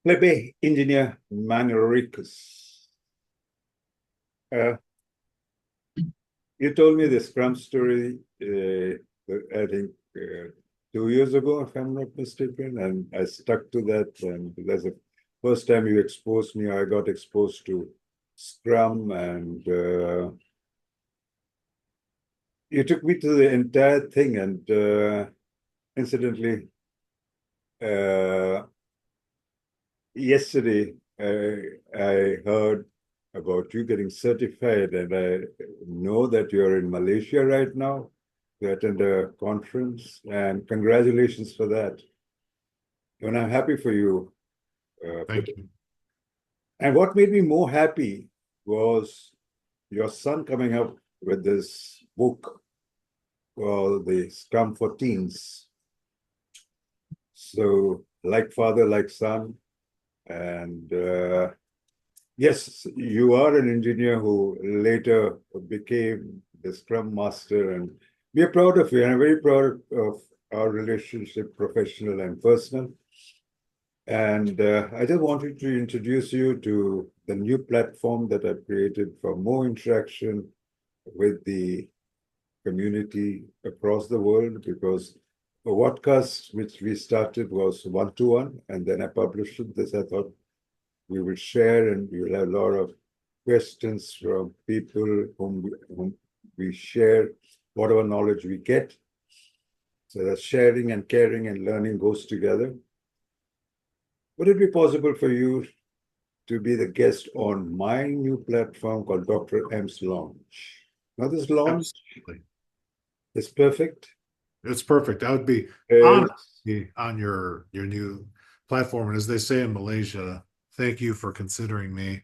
Felipe, Engineer-Manriquez. Uh, you told me the Scrum story, I think 2 years ago, if I'm not mistaken, and I stuck to that. And that's the first time you exposed me, I got exposed to Scrum, and you took me to the entire thing. And incidentally, uh, yesterday, I heard about you getting certified, and I know that you're in Malaysia right now to attend a conference, and congratulations for that. And I'm happy for you. Thank you. And what made me more happy was your son coming up with this book called The Scrum for Teens. So, like father, like son. And yes, you are an engineer who later became the Scrum Master, and we are proud of you, and I'm very proud of our relationship, professional and personal. And I just wanted to introduce you to the new platform that I've created for more interaction with the community across the world, because the podcast which we started was one-to-one, and then I published it. This I thought we will share, and we will have a lot of questions from people whom we share whatever knowledge we get. So that sharing and caring and learning goes together. Would it be possible for you to be the guest on my new platform called Dr. M's Launch? Now, this launch Absolutely. is perfect. It's perfect. I would be honored It's to be on your new platform. And as they say in Malaysia, thank you for considering me.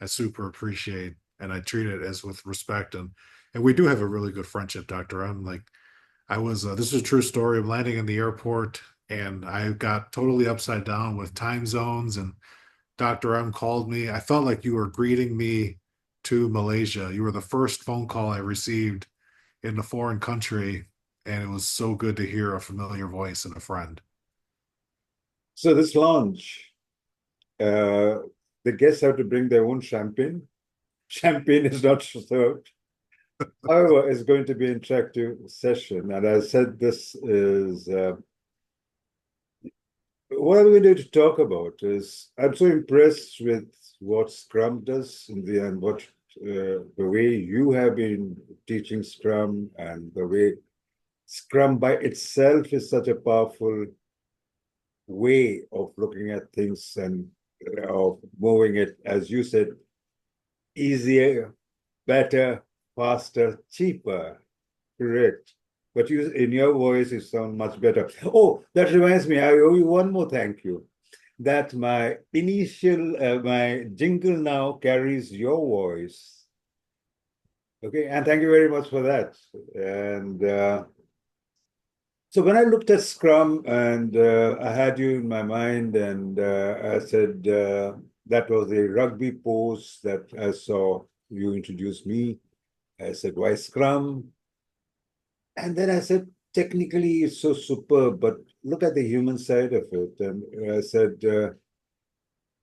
I super appreciate and I treat it as with respect and we do have a really good friendship, Doctor. I'm like I was this is a true story of landing in the airport and I got totally upside down with time zones and Dr. M called me. I felt like you were greeting me to Malaysia. You were the first phone call I received in a foreign country, and it was so good to hear a familiar voice and a friend. so this launch, uh, the guests have to bring their own champagne. Champagne is not served. However, it's going to be an interactive session. And I said this is what I'm going to talk about is I'm so impressed with what Scrum does in the end, what the way you have been teaching Scrum, and the way Scrum by itself is such a powerful way of looking at things and of moving it, as you said, easier, better, faster, cheaper. Correct. But you, in your voice, it sounds much better. Oh, that reminds me, I owe you one more thank you. That my jingle now carries your voice. Okay, and thank you very much for that. And so when I looked at Scrum, and I had you in my mind, and I said that was a rugby pose that I saw you introduce me. I said, why Scrum? And then I said, technically, it's so superb, but look at the human side of it. And I said,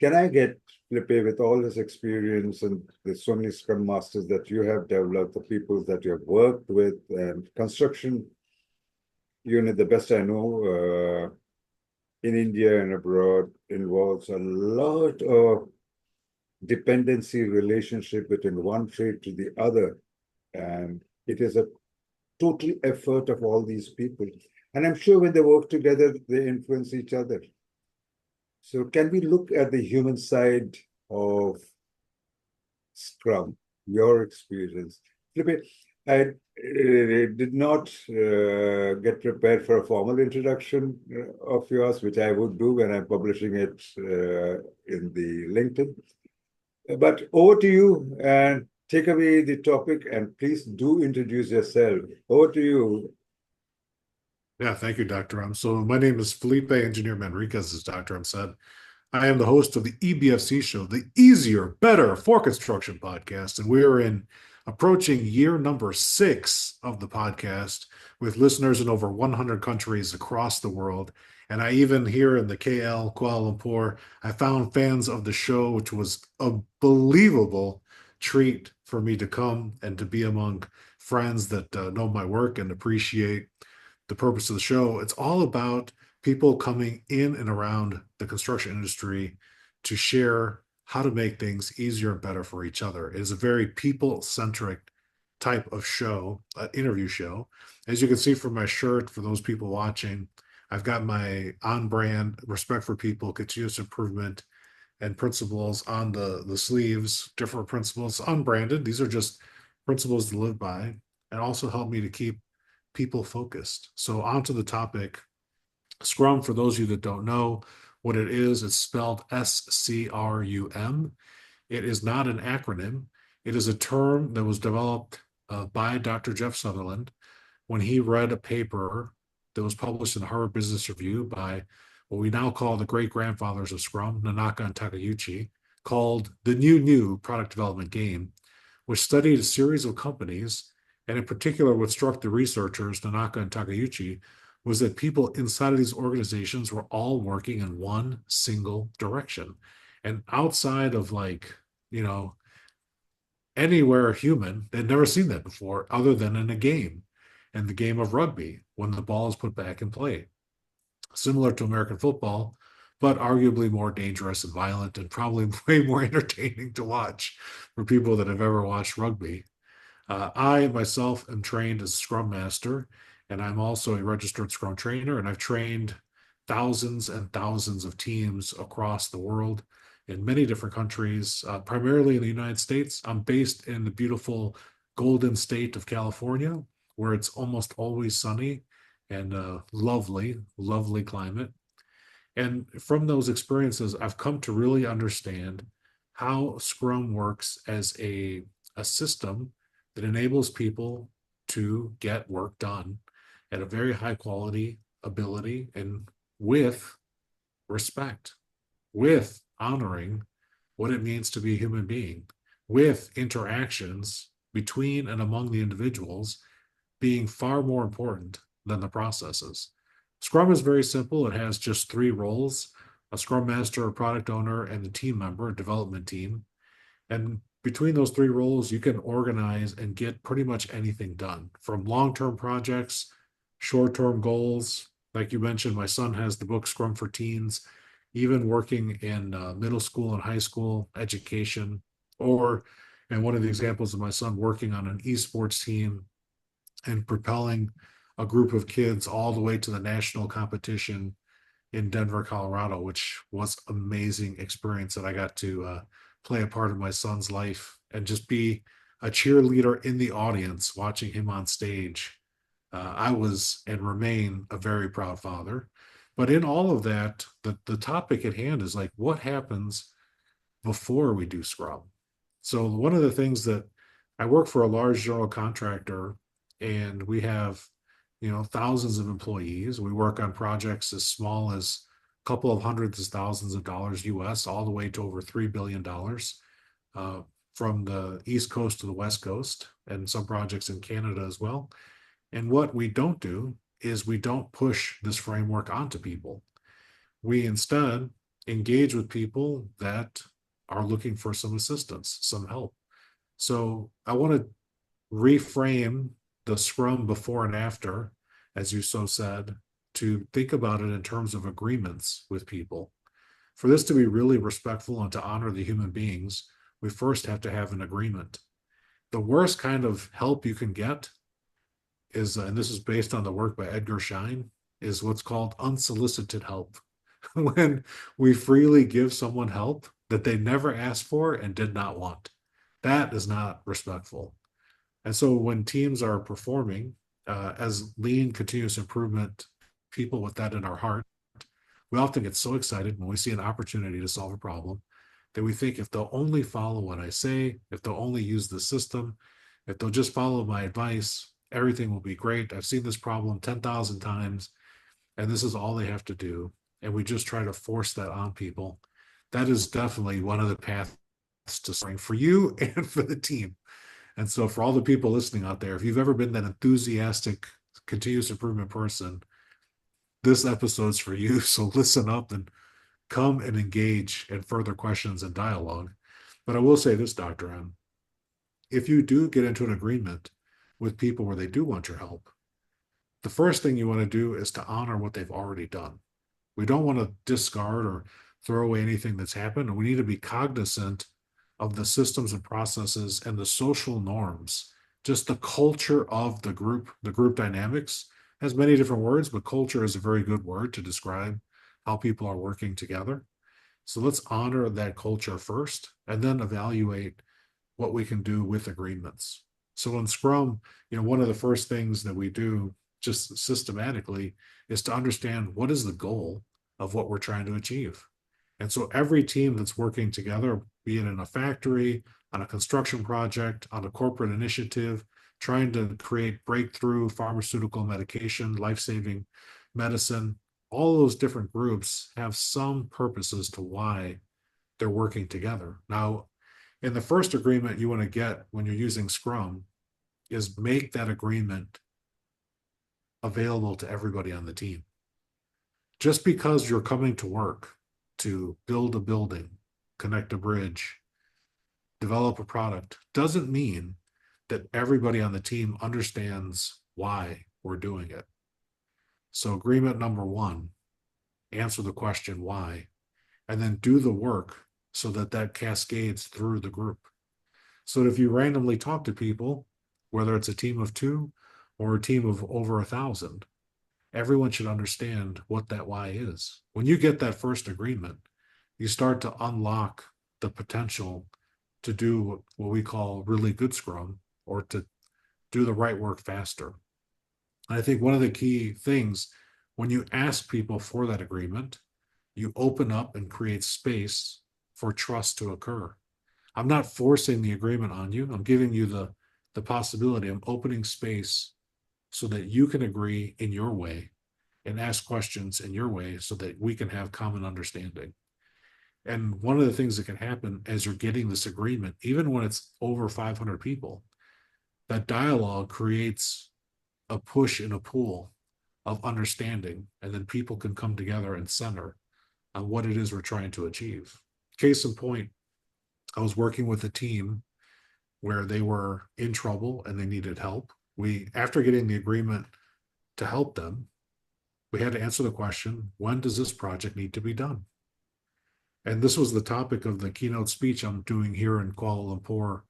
can I get Felipe, with all his experience and there's so many Scrum Masters that you have developed, the people that you have worked with, and construction unit, the best I know, in India and abroad, involves a lot of dependency relationship between one trade to the other. And it is a total effort of all these people. And I'm sure when they work together, they influence each other. So can we look at the human side of Scrum, your experience? Felipe, I did not get prepared for a formal introduction of yours, which I would do when I'm publishing it in the LinkedIn. But over to you, and take away the topic, and please do introduce yourself. Over to you. Yeah, thank you, Dr. M. So my name is Felipe Engineer-Manriquez, as Dr. M said. I am the host of the EBFC show, the Easier, Better for Construction podcast, and we're in approaching year number 6 of the podcast with listeners in over 100 countries across the world. And I even here in the KL, Kuala Lumpur, I found fans of the show, which was a believable treat for me to come and to be among friends that know my work and appreciate the purpose of the show. It's all about people coming in and around the construction industry to share how to make things easier and better for each other. It is a very people-centric type of show, interview show. As you can see from my shirt, for those people watching, I've got my on-brand respect for people, continuous improvement, and principles on the sleeves, different principles, unbranded. These are just principles to live by and also help me to keep people focused. So on to the topic. Scrum, for those of you that don't know what it is, it's spelled SCRUM. It is not an acronym. It is a term that was developed by Dr. Jeff Sutherland when he read a paper that was published in the Harvard Business Review by what we now call the great grandfathers of Scrum, Nanaka and Takeuchi, called The New Product Development Game, which studied a series of companies. And in particular, what struck the researchers, Nanaka and Takeuchi, was that people inside of these organizations were all working in one single direction. And outside of anywhere human, they'd never seen that before other than in a game, in the game of rugby, when the ball is put back in play. Similar to American football, but arguably more dangerous and violent and probably way more entertaining to watch for people that have ever watched rugby. I myself am trained as a Scrum Master, and I'm also a registered Scrum trainer, and I've trained thousands and thousands of teams across the world in many different countries, primarily in the United States. I'm based in the beautiful Golden State of California, where it's almost always sunny and lovely, lovely climate. And from those experiences, I've come to really understand how Scrum works as a system that enables people to get work done at a very high quality ability and with respect, with honoring what it means to be a human being, with interactions between and among the individuals being far more important than the processes. Scrum is very simple. It has just three roles: a Scrum Master, a product owner, and a team member, a development team. And between those three roles, you can organize and get pretty much anything done, from long-term projects, short-term goals. Like you mentioned, my son has the book Scrum for Teens, even working in middle school and high school education, and one of the examples of my son working on an esports team and propelling a group of kids all the way to the national competition in Denver, Colorado, which was amazing experience that I got to play a part of my son's life and just be a cheerleader in the audience watching him on stage. I was and remain a very proud father. But in all of that, the topic at hand is like, what happens before we do Scrum? So one of the things that I work for a large general contractor, and we have, thousands of employees. We work on projects as small as a couple of hundreds of thousands of dollars US, all the way to over $3 billion, from the East Coast to the West Coast, and some projects in Canada as well. And what we don't do is we don't push this framework onto people. We instead engage with people that are looking for some assistance, some help. So I want to reframe the Scrum before and after, as you so said, to think about it in terms of agreements with people. For this to be really respectful and to honor the human beings, we first have to have an agreement. The worst kind of help you can get is, and this is based on the work by Edgar Schein, is what's called unsolicited help. When we freely give someone help that they never asked for and did not want. That is not respectful. And so when teams are performing as lean continuous improvement people with that in our heart, we often get so excited when we see an opportunity to solve a problem that we think, if they'll only follow what I say, if they'll only use the system, if they'll just follow my advice, everything will be great. I've seen this problem 10,000 times, and this is all they have to do. And we just try to force that on people. That is definitely one of the paths to suffering for you and for the team. And so for all the people listening out there, if you've ever been that enthusiastic, continuous improvement person, this episode's for you. So listen up and come and engage in further questions and dialogue. But I will say this, Dr. M, if you do get into an agreement with people where they do want your help, the first thing you want to do is to honor what they've already done. We don't want to discard or throw away anything that's happened. And we need to be cognizant of the systems and processes and the social norms, just the culture of the group dynamics has many different words, but culture is a very good word to describe how people are working together. So let's honor that culture first and then evaluate what we can do with agreements. So in Scrum, one of the first things that we do just systematically is to understand what is the goal of what we're trying to achieve. And so every team that's working together, be it in a factory, on a construction project, on a corporate initiative, trying to create breakthrough pharmaceutical medication, life-saving medicine, all those different groups have some purpose as to why they're working together. Now, in the first agreement you want to get when you're using Scrum is make that agreement available to everybody on the team. Just because you're coming to work to build a building, connect a bridge, develop a product, doesn't mean that everybody on the team understands why we're doing it. So agreement number one, answer the question why, and then do the work so that that cascades through the group. So that if you randomly talk to people, whether it's a team of 2 or a team of over 1,000, everyone should understand what that why is. When you get that first agreement, you start to unlock the potential to do what we call really good Scrum, or to do the right work faster. And I think one of the key things when you ask people for that agreement, you open up and create space for trust to occur. I'm not forcing the agreement on you. I'm giving you the possibility. I'm opening space so that you can agree in your way and ask questions in your way so that we can have common understanding. And one of the things that can happen as you're getting this agreement, even when it's over 500 people, that dialogue creates a push and a pull of understanding, and then people can come together and center on what it is we're trying to achieve. Case in point, I was working with a team where they were in trouble and they needed help. After getting the agreement to help them, we had to answer the question, when does this project need to be done? And this was the topic of the keynote speech I'm doing here in Kuala Lumpur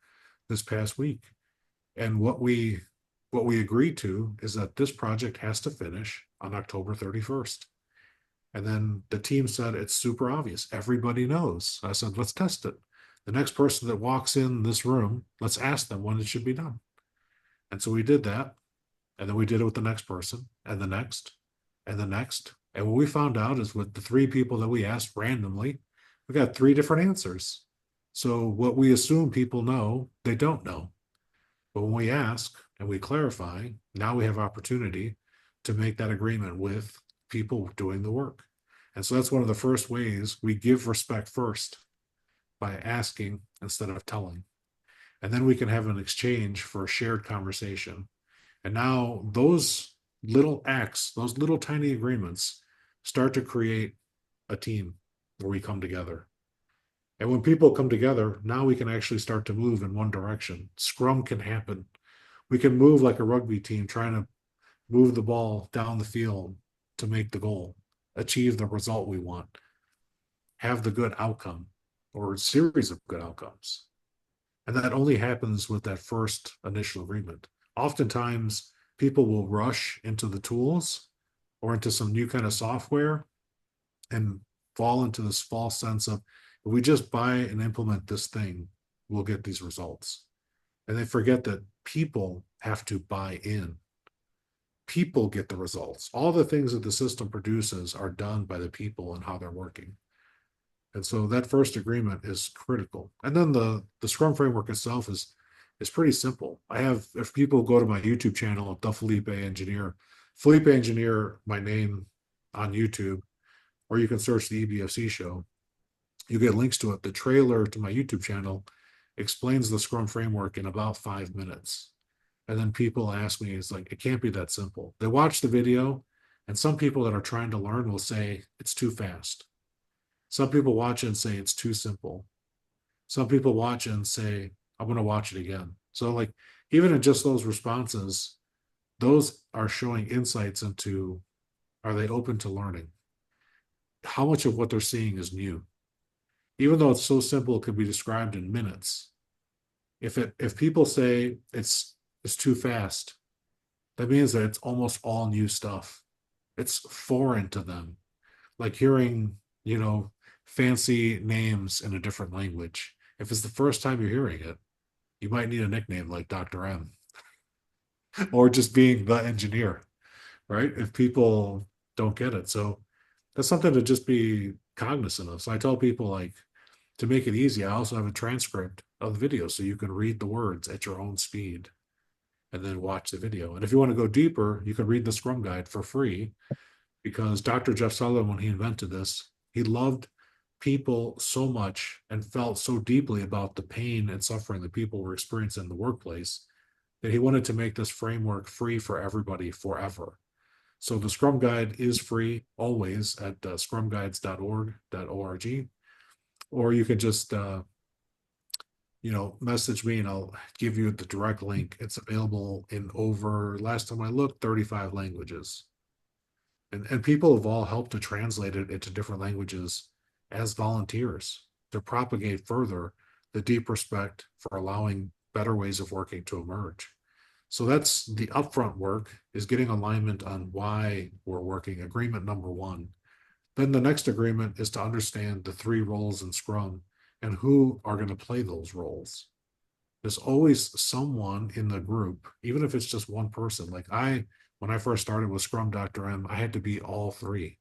this past week. And what we agreed to is that this project has to finish on October 31st. And then the team said, it's super obvious. Everybody knows. I said, let's test it. The next person that walks in this room, let's ask them when it should be done. And so we did that. And then we did it with the next person and the next and the next. And what we found out is with the 3 people that we asked randomly, we got 3 different answers. So what we assume people know, they don't know. But when we ask and we clarify, now we have opportunity to make that agreement with people doing the work. And so that's one of the first ways we give respect first, by asking instead of telling. And then we can have an exchange for a shared conversation. And now those little acts, those little tiny agreements start to create a team where we come together. And when people come together, now we can actually start to move in one direction. Scrum can happen. We can move like a rugby team trying to move the ball down the field to make the goal, achieve the result we want, have the good outcome or a series of good outcomes. And that only happens with that first initial agreement. Oftentimes, people will rush into the tools or into some new kind of software and fall into this false sense of, if we just buy and implement this thing, we'll get these results. And they forget that people have to buy in. People get the results. All the things that the system produces are done by the people and how they're working. And so that first agreement is critical. And then the Scrum framework itself is pretty simple. If people go to my YouTube channel, the Felipe Engineer, my name on YouTube, or you can search the EBFC show, you get links to it. The trailer to my YouTube channel explains the Scrum framework in about 5 minutes. And then people ask me, it's like, it can't be that simple. They watch the video And some people that are trying to learn will say it's too fast. Some people watch it and say it's too simple. Some people watch it and say, I'm going to watch it again. So, like, even in just those responses, those are showing insights into, are they open to learning? How much of what they're seeing is new? Even though it's so simple, it could be described in minutes. If people say it's too fast, that means that it's almost all new stuff. It's foreign to them. Like hearing, fancy names in a different language. If it's the first time you're hearing it, you might need a nickname like Dr. M or just being the engineer, right? If people don't get it. So that's something to just be cognizant of. So I tell people, like, to make it easy, I also have a transcript of the video so you can read the words at your own speed and then watch the video. And if you want to go deeper, you can read the Scrum Guide for free, because Dr. Jeff Sutherland, when he invented this, he loved people so much and felt so deeply about the pain and suffering that people were experiencing in the workplace that he wanted to make this framework free for everybody forever. So the Scrum Guide is free always at scrumguides.org, or you can just message me and I'll give you the direct link. It's available in over, last time I looked, 35 languages. And people have all helped to translate it into different languages as volunteers to propagate further the deep respect for allowing better ways of working to emerge. So that's the upfront work, is getting alignment on why we're working, agreement number one. Then the next agreement is to understand the 3 roles in Scrum and who are going to play those roles. There's always someone in the group, even if it's just one person. Like when I first started with Scrum Dr. M, I had to be all 3.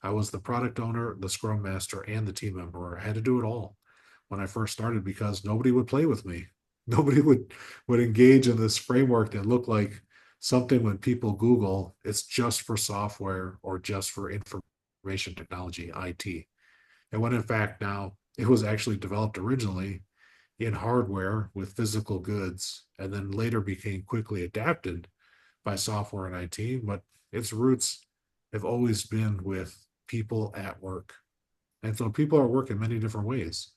I was the product owner, the Scrum Master, and the team member. I had to do it all when I first started because nobody would play with me. Nobody would engage in this framework that looked like something when people Google, it's just for software or just for information technology, IT. And when in fact now it was actually developed originally in hardware with physical goods and then later became quickly adapted by software and IT, but its roots have always been with people at work. And so people are working many different ways.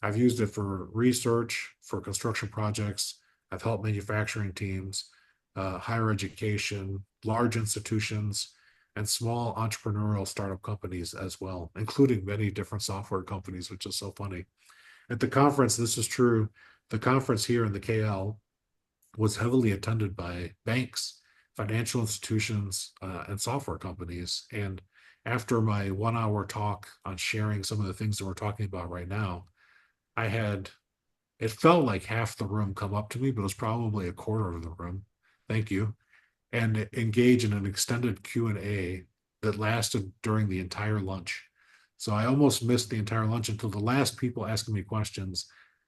I've used it for research, for construction projects. I've helped manufacturing teams, higher education, large institutions, and small entrepreneurial startup companies as well, including many different software companies, which is so funny. At the conference, this is true. The conference here in the KL was heavily attended by banks, financial institutions, and software companies. And after my 1 hour talk on sharing some of the things that we're talking about right now, it felt like half the room come up to me, but it was probably a quarter of the room. Thank you. And engage in an extended Q&A that lasted during the entire lunch. So I almost missed the entire lunch until the last people asking me questions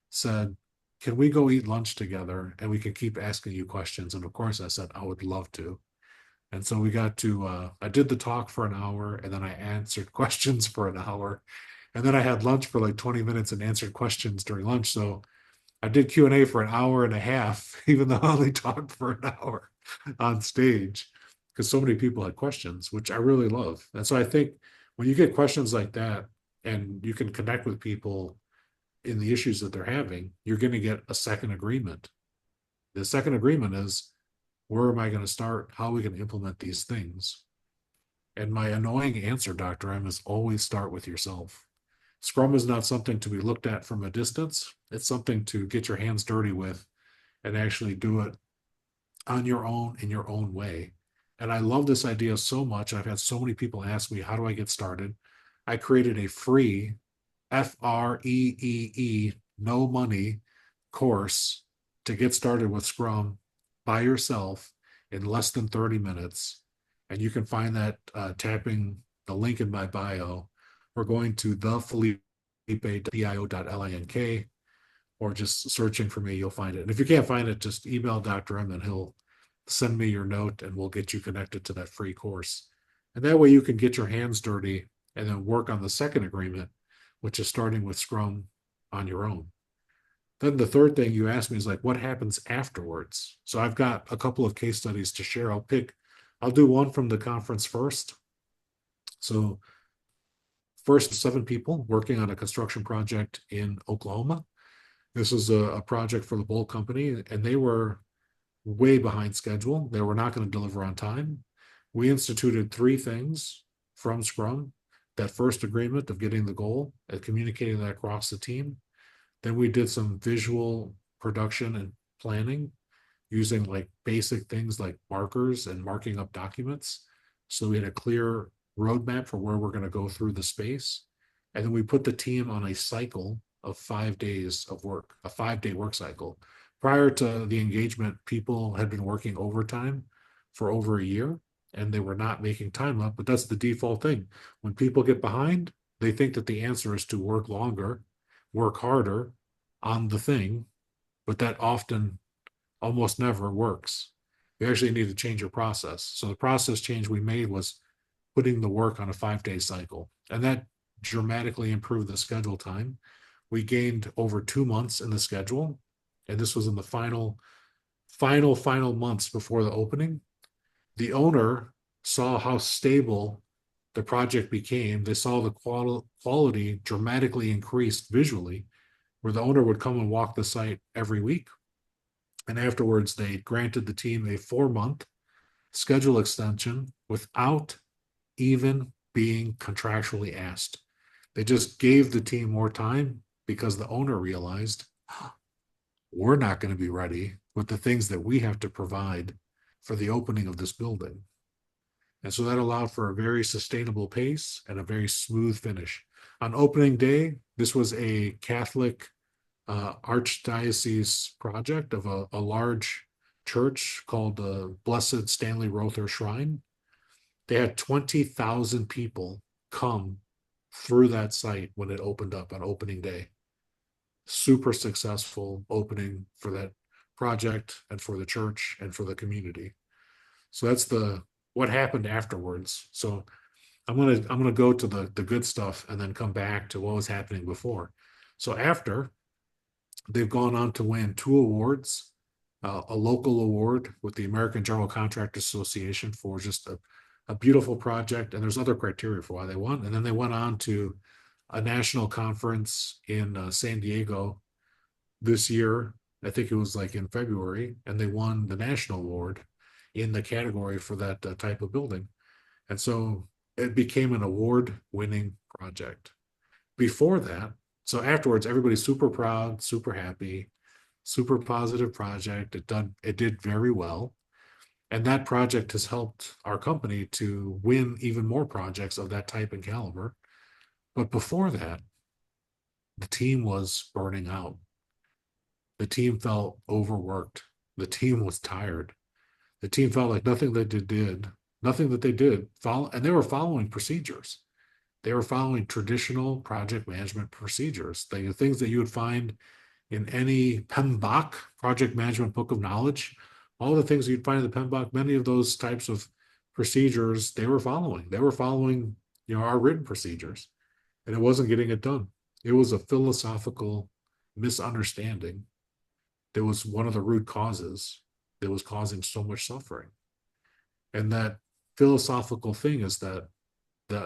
said, can we go eat lunch together and we can keep asking you questions? And of course I said, I would love to. And so we got to, I did the talk for an hour and then I answered questions for an hour. And then I had lunch for like 20 minutes and answered questions during lunch. So I did Q&A for an hour and a half, even though I only talked for an hour on stage, because so many people had questions, which I really love. And so I think when you get questions like that and you can connect with people in the issues that they're having, you're going to get a second agreement. The second agreement is, where am I going to start? How are we going to implement these things? And my annoying answer, Dr. M, is always start with yourself. Scrum is not something to be looked at from a distance. It's something to get your hands dirty with and actually do it on your own in your own way. And I love this idea so much. I've had so many people ask me, how do I get started? I created a free FREEE, no money course to get started with Scrum by yourself in less than 30 minutes. And you can find that tapping the link in my bio. We're going to thefelipe.bio.link, or just searching for me, you'll find it. And if you can't find it, just email Dr. M and he'll send me your note and we'll get you connected to that free course. And that way you can get your hands dirty and then work on the second agreement, which is starting with Scrum on your own. Then the third thing you asked me is like, what happens afterwards? So I've got a couple of case studies to share. I'll pick I'll do one from the conference first. So first, 7 people working on a construction project in Oklahoma. This was a project for the Bolt Company, and they were way behind schedule. They were not going to deliver on time. We instituted 3 things from Scrum: that first agreement of getting the goal and communicating that across the team. Then we did some visual production and planning using like basic things like markers and marking up documents. So we had a clear roadmap for where we're going to go through the space. And then we put the team on a cycle of 5 days of work, a 5-day work cycle. Prior to the engagement, people had been working overtime for over a year and they were not making time up, but that's the default thing. When people get behind, they think that the answer is to work longer, work harder on the thing, but that often almost never works. You actually need to change your process. So the process change we made was putting the work on a 5-day cycle, and that dramatically improved the schedule time. We gained over 2 months in the schedule, and this was in the final months before the opening. The owner saw how stable the project became. They saw the quality dramatically increased visually, where the owner would come and walk the site every week. And afterwards, they granted the team a 4-month schedule extension without even being contractually asked. They just gave the team more time because the owner realized we're not going to be ready with the things that we have to provide for the opening of this building. And so that allowed for a very sustainable pace and a very smooth finish. On opening day, this was a Catholic archdiocese project of a large church called the Blessed Stanley Rother Shrine. They had 20,000 people come through that site when it opened up on opening day. Super successful opening for that project and for the church and for the community. So that's what happened afterwards. So I'm gonna go to the good stuff and then come back to what was happening before. So after, they've gone on to win 2 awards, a local award with the American General Contractors Association for just a beautiful project. And there's other criteria for why they won. And then they went on to a national conference in San Diego this year. I think it was like in February, and they won the national award in the category for that type of building. And so it became an award-winning project. Before that, so afterwards, everybody's super proud, super happy, super positive project. It did very well. And that project has helped our company to win even more projects of that type and caliber. But before that, the team was burning out. The team felt overworked. The team was tired. The team felt like nothing that they did, and they were following procedures. They were following traditional project management procedures, the things that you would find in any PMBOK, project management book of knowledge. All the things you'd find in the PMBOK, many of those types of procedures, they were following. They were following, our written procedures, and it wasn't getting it done. It was a philosophical misunderstanding that was one of the root causes that was causing so much suffering. And that philosophical thing is that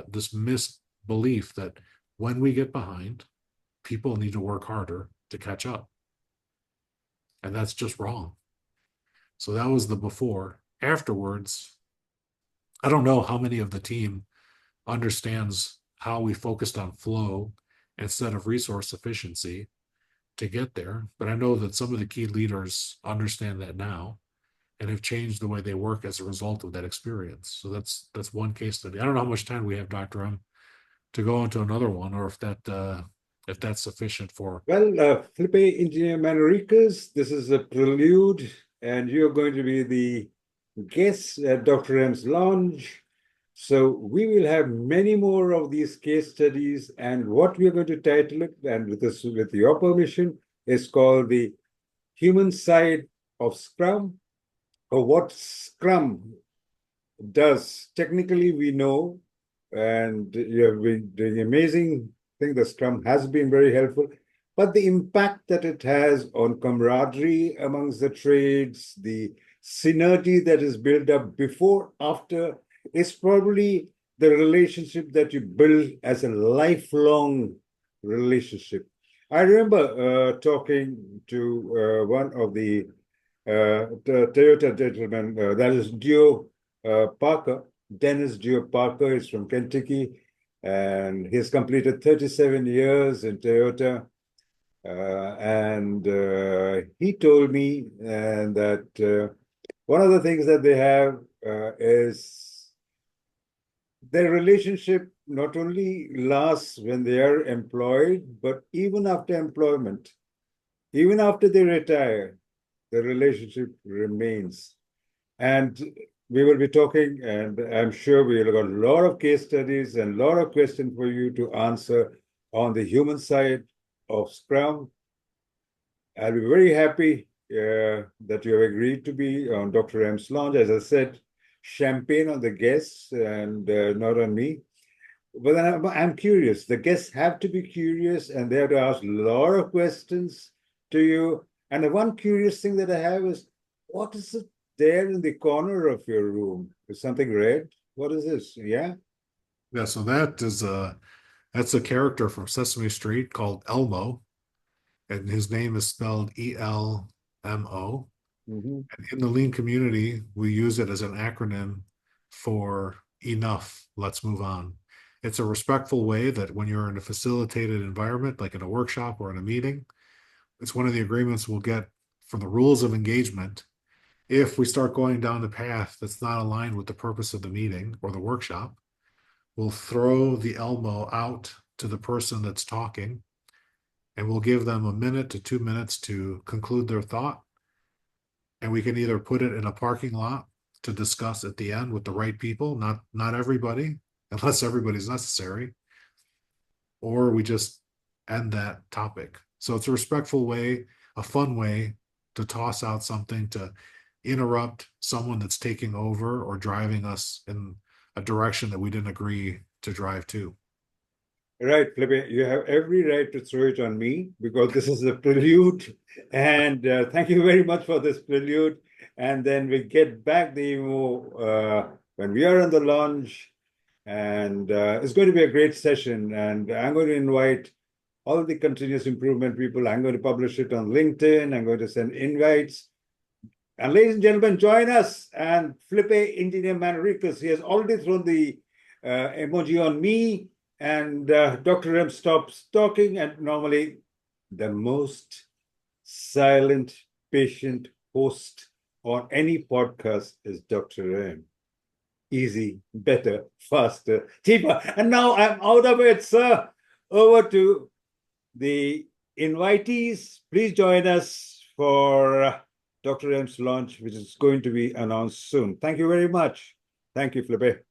this misbelief that when we get behind, people need to work harder to catch up. And that's just wrong. So that was the before. Afterwards, I don't know how many of the team understands how we focused on flow instead of resource efficiency to get there, but I know that some of the key leaders understand that now and have changed the way they work as a result of that experience. So that's one case study. I don't know how much time we have, Dr. M, to go into another one, or if that's sufficient for. Well, Felipe, Engineer-Manriquez, this is a prelude, and you're going to be the guest at Dr. M's lounge. So we will have many more of these case studies, and what we are going to title it, and with your permission, is called the human side of Scrum, or what Scrum does. Technically, we know, and you have been doing amazing thing. The Scrum has been very helpful, but the impact that it has on camaraderie amongst the trades, the synergy that is built up before, after. It's probably the relationship that you build as a lifelong relationship. I remember talking to one of the Toyota gentleman, that is Geo Parker. Dennis Geo Parker is from Kentucky, and he's completed 37 years in Toyota. And he told me that one of the things that they have is their relationship not only lasts when they are employed, but even after employment, even after they retire, the relationship remains. And we will be talking, and I'm sure we'll have got a lot of case studies and a lot of questions for you to answer on the human side of Scrum. I'll be very happy that you have agreed to be on Dr. M's launch. As I said, champagne on the guests and not on me. But then I'm curious. The guests have to be curious and they have to ask a lot of questions to you. And the one curious thing that I have is, what is it there in the corner of your room? Is something red? What is this? Yeah? Yeah, so that's a character from Sesame Street called Elmo, and his name is spelled ELMO. Mm-hmm. And in the lean community, we use it as an acronym for enough, let's move on. It's a respectful way that when you're in a facilitated environment, like in a workshop or in a meeting, it's one of the agreements we'll get from the rules of engagement. If we start going down the path that's not aligned with the purpose of the meeting or the workshop, we'll throw the Elmo out to the person that's talking, and we'll give them a minute to 2 minutes to conclude their thought. And we can either put it in a parking lot to discuss at the end with the right people, not everybody, unless everybody's necessary, or we just end that topic. So it's a respectful way, a fun way to toss out something to interrupt someone that's taking over or driving us in a direction that we didn't agree to drive to. Right, Felipe, you have every right to throw it on me because this is a prelude. And thank you very much for this prelude. And then we get back the emo when we are on the launch. And it's going to be a great session. And I'm going to invite all the continuous improvement people. I'm going to publish it on LinkedIn. I'm going to send invites. And ladies and gentlemen, join us. And Felipe, Engineer-Manriquez, he has already thrown the emoji on me. And Dr. M stops talking, and normally the most silent, patient host on any podcast is Dr. M. Easy, better, faster, cheaper. And now I'm out of it, sir. Over to the invitees. Please join us for Dr. M's launch, which is going to be announced soon. Thank you very much. Thank you, Felipe.